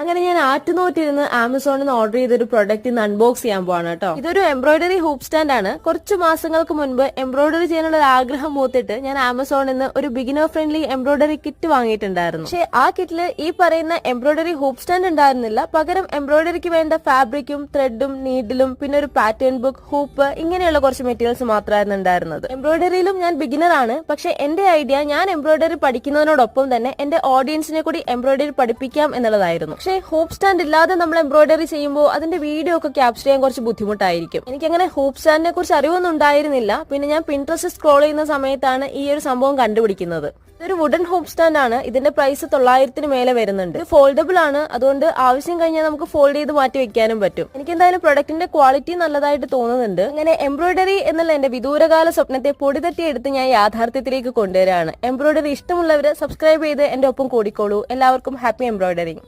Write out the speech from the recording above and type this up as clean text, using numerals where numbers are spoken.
അങ്ങനെ ഞാൻ ആറ്റുനോറ്റിരുന്ന് ആമസോണിൽ നിന്ന് ഓർഡർ ചെയ്തൊരു പ്രൊഡക്റ്റ് ഇന്ന് അൺബോക്സ് ചെയ്യാൻ പോവാണ് കേട്ടോ. ഇതൊരു എംബ്രോയിഡറി ഹൂപ്പ് സ്റ്റാൻഡ് ആണ്. കുറച്ച് മാസങ്ങൾക്ക് മുൻപ് എംബ്രോയിഡറി ചെയ്യാനുള്ള ഒരു ആഗ്രഹം മൂത്തിട്ട് ഞാൻ ആമസോണിൽ നിന്ന് ഒരു ബിഗിനർ ഫ്രണ്ട്ലി എംബ്രോയിഡറി കിറ്റ് വാങ്ങിയിട്ടുണ്ടായിരുന്നു. പക്ഷേ ആ കിറ്റില് ഈ പറയുന്ന എംബ്രോയിഡറി ഹൂപ്പ് സ്റ്റാൻഡ് ഉണ്ടായിരുന്നില്ല. പകരം എംബ്രോയിഡറിക്ക് വേണ്ട ഫാബ്രിക്കും ത്രെഡും നീഡിലും പിന്നെ ഒരു പാറ്റേൺ ബുക്ക്, ഹൂപ്പ് ഇങ്ങനെയുള്ള കുറച്ച് മെറ്റീരിയൽസ് മാത്രമായിരുന്നു ഉണ്ടായിരുന്നത്. എംബ്രോയിഡറിയിലും ഞാൻ ബിഗിനർ ആണ്. പക്ഷെ എന്റെ ഐഡിയ ഞാൻ എംബ്രോയിഡറി പഠിക്കുന്നതിനോടൊപ്പം തന്നെ എന്റെ ഓഡിയൻസിനെ കൂടി എംബ്രോയിഡറി പഠിപ്പിക്കാം എന്നുള്ളതായിരുന്നു. പക്ഷേ ഹൂപ്പ് സ്റ്റാൻഡ് ഇല്ലാതെ നമ്മൾ എംബ്രോയിഡറി ചെയ്യുമ്പോൾ അതിന്റെ വീഡിയോ ഒക്കെ ക്യാപ്ചർ ചെയ്യാൻ കുറച്ച് ബുദ്ധിമുട്ടായിരിക്കും. എനിക്കങ്ങനെ ഹൂപ്പ് സ്റ്റാൻഡിനെ കുറിച്ച് അറിവൊന്നും ഉണ്ടായിരുന്നില്ല. പിന്നെ ഞാൻ പിൻട്രസ്റ്റ് സ്ക്രോൾ ചെയ്യുന്ന സമയത്താണ് ഈ ഒരു സംഭവം കണ്ടുപിടിക്കുന്നത്. ഇതൊരു വുഡൻ ഹൂപ്പ് സ്റ്റാൻഡ് ആണ്. ഇതിന്റെ പ്രൈസ് 900-ന് മേലെ വരുന്നുണ്ട്. ഇത് ഫോൾഡബിൾ ആണ്. അതുകൊണ്ട് ആവശ്യം കഴിഞ്ഞാൽ നമുക്ക് ഫോൾഡ് ചെയ്ത് മാറ്റി വെക്കാനും പറ്റും. എനിക്ക് എന്തായാലും പ്രൊഡക്റ്റിന്റെ ക്വാളിറ്റി നല്ലതായിട്ട് തോന്നുന്നുണ്ട്. അങ്ങനെ എംബ്രോയിഡറി എന്നുള്ള എന്റെ വിദൂരകാല സ്വപ്നത്തെ പൊടിതട്ടി എടുത്ത് ഞാൻ യാഥാർത്ഥ്യത്തിലേക്ക് കൊണ്ടുവരാണ്. എംബ്രോയിഡറി ഇഷ്ടമുള്ളവര് സബ്സ്ക്രൈബ് ചെയ്ത് എന്റെ ഒപ്പം കൂടിക്കോളൂ. എല്ലാവർക്കും ഹാപ്പി എംബ്രോയിഡറിങ്.